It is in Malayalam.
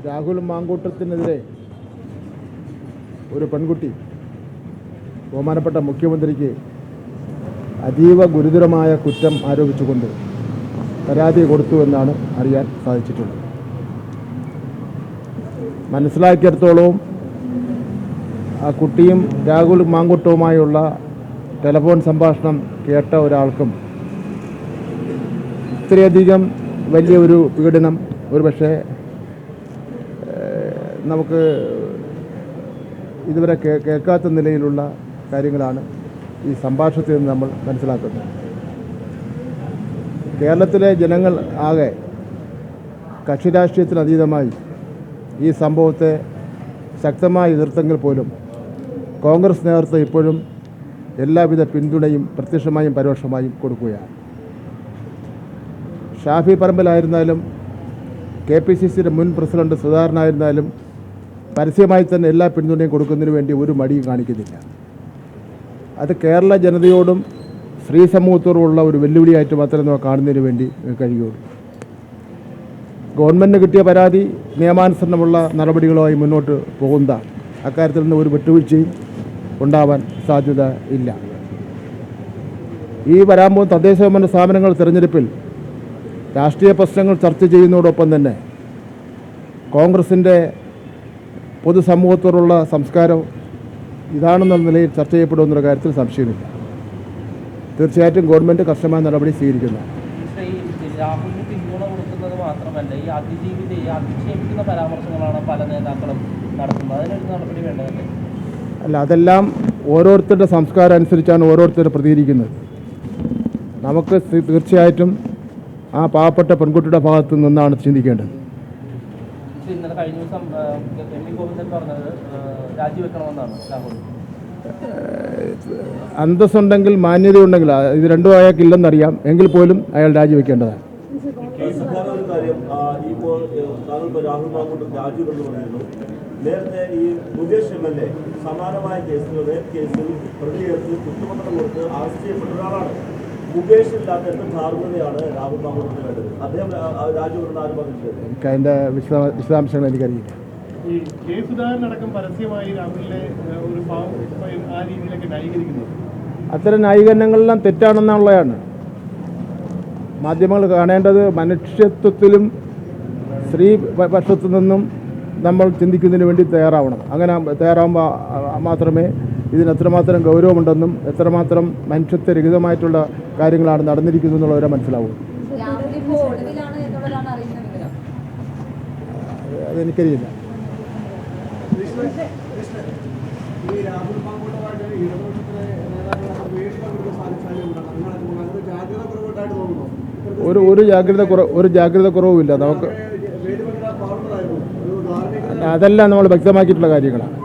രാഹുൽ മാങ്കൂട്ടത്തിനെതിരെ ഒരു പെൺകുട്ടി ബഹുമാനപ്പെട്ട മുഖ്യമന്ത്രിക്ക് അതീവ ഗുരുതരമായ കുറ്റം ആരോപിച്ചുകൊണ്ട് പരാതി കൊടുത്തു എന്നാണ് അറിയാൻ സാധിച്ചിട്ടുള്ളത്. മനസ്സിലാക്കിയിടത്തോളം ആ കുട്ടിയും രാഹുൽ മാങ്കൂട്ടവുമായുള്ള ടെലിഫോൺ സംഭാഷണം കേട്ട ഒരാൾക്കും ഇത്രയധികം വലിയൊരു പീഡനം ഒരുപക്ഷെ നമുക്ക് ഇതുവരെ കേൾക്കാത്ത നിലയിലുള്ള കാര്യങ്ങളാണ് ഈ സംഭാഷണത്തിൽ നിന്ന് നമ്മൾ മനസ്സിലാക്കുന്നത്. കേരളത്തിലെ ജനങ്ങൾ ആകെ കക്ഷി രാഷ്ട്രീയത്തിന് അതീതമായി ഈ സംഭവത്തെ ശക്തമായി എതിർത്തെങ്കിൽ പോലും കോൺഗ്രസ് നേതൃത്വം ഇപ്പോഴും എല്ലാവിധ പിന്തുണയും പ്രത്യക്ഷമായും പരോക്ഷമായും കൊടുക്കുകയാണ്. ഷാഫി പറമ്പിലായിരുന്നാലും KPCCയുടെ മുൻ പ്രസിഡന്റ് സുധാകരനായിരുന്നാലും പരസ്യമായി തന്നെ എല്ലാ പിന്തുണയും കൊടുക്കുന്നതിന് വേണ്ടി ഒരു മടിയും കാണിക്കുന്നില്ല. അത് കേരള ജനതയോടും സ്ത്രീ സമൂഹത്തോടുമുള്ള ഒരു വെല്ലുവിളിയായിട്ട് മാത്രമേ കാണുന്നതിന് വേണ്ടി കഴിയുള്ളൂ. ഗവൺമെൻറ്റിന് കിട്ടിയ പരാതി നിയമാനുസരണമുള്ള നടപടികളുമായി മുന്നോട്ട് പോകുന്നതാണ്. അക്കാര്യത്തിൽ നിന്ന് ഒരു വിട്ടുവീഴ്ചയും ഉണ്ടാവാൻ സാധ്യത ഇല്ല. ഈ വരാൻ പോകുന്ന തദ്ദേശഭരണ സ്ഥാപനങ്ങൾ തിരഞ്ഞെടുപ്പിൽ രാഷ്ട്രീയ പ്രശ്നങ്ങൾ ചർച്ച ചെയ്യുന്നതോടൊപ്പം തന്നെ കോൺഗ്രസിൻ്റെ പൊതുസമൂഹത്തോടുള്ള സംസ്കാരം ഇതാണെന്ന നിലയിൽ ചർച്ച ചെയ്യപ്പെടുമെന്നുള്ള കാര്യത്തിൽ സംശയമില്ല. തീർച്ചയായിട്ടും ഗവൺമെൻറ് കർശനമായ നടപടി സ്വീകരിക്കുന്നു. അല്ല, അതെല്ലാം ഓരോരുത്തരുടെ സംസ്കാരം അനുസരിച്ചാണ് ഓരോരുത്തരും പ്രതികരിക്കുന്നത്. നമുക്ക് തീർച്ചയായിട്ടും ആ പാവപ്പെട്ട പെൺകുട്ടിയുടെ ഭാഗത്തു നിന്നാണ് ചിന്തിക്കേണ്ടത്. അന്തസ്സുണ്ടെങ്കിൽ മാന്യതയുണ്ടെങ്കിൽ ഇത് രണ്ടും അയാൾക്കില്ലെന്നറിയാം, എങ്കിൽ പോലും അയാൾ രാജിവെക്കേണ്ടതാണ്. നേരത്തെ ഈ മുകേഷ് MLA സമാനമായ കേസിൽ പ്രതിയേർത്ത് കുറ്റപത്രം കൊടുത്ത് അറസ്റ്റ് ചെയ്യപ്പെട്ട ഒരാളാണ്. മുകേഷ് ഇല്ലാത്ത എന്ത് ധാർമ്മികതയാണ് രാഹുൽ മാങ്കൂട്ടത്തിന് വേണ്ടത്? അദ്ദേഹം രാജ്യഭരണം ആരും പറഞ്ഞിട്ടില്ല. എനിക്ക് അതിൻ്റെ വിശദാംശങ്ങൾ എനിക്കറിയില്ല. ഈ കെ സുധാകരനടക്കം പരസ്യമായി രാഹുലിനെ ഒരു ആ രീതിയിലൊക്കെ ന്യായീകരിക്കുന്നത്, അത്തരം ന്യായീകരണങ്ങളെല്ലാം തെറ്റാണെന്നുള്ളതാണ്. മാധ്യമങ്ങൾ കാണേണ്ടത് മനുഷ്യത്വത്തിലും സ്ത്രീ പക്ഷത്തു നിന്നും നമ്മൾ ചിന്തിക്കുന്നതിന് വേണ്ടി തയ്യാറാവണം. അങ്ങനെ തയ്യാറാകുമ്പോൾ മാത്രമേ ഇതിന് എത്രമാത്രം ഗൗരവമുണ്ടെന്നും എത്രമാത്രം മനുഷ്യത്വരഹിതമായിട്ടുള്ള കാര്യങ്ങളാണ് നടന്നിരിക്കുന്നത് എന്നുള്ളവരെ മനസ്സിലാവും. അതെനിക്കറിയില്ല. ഒരു ജാഗ്രത കുറവുമില്ല നമുക്ക്. അതെല്ലാം നമ്മൾ വ്യക്തമാക്കിയിട്ടുള്ള കാര്യങ്ങളാണ്.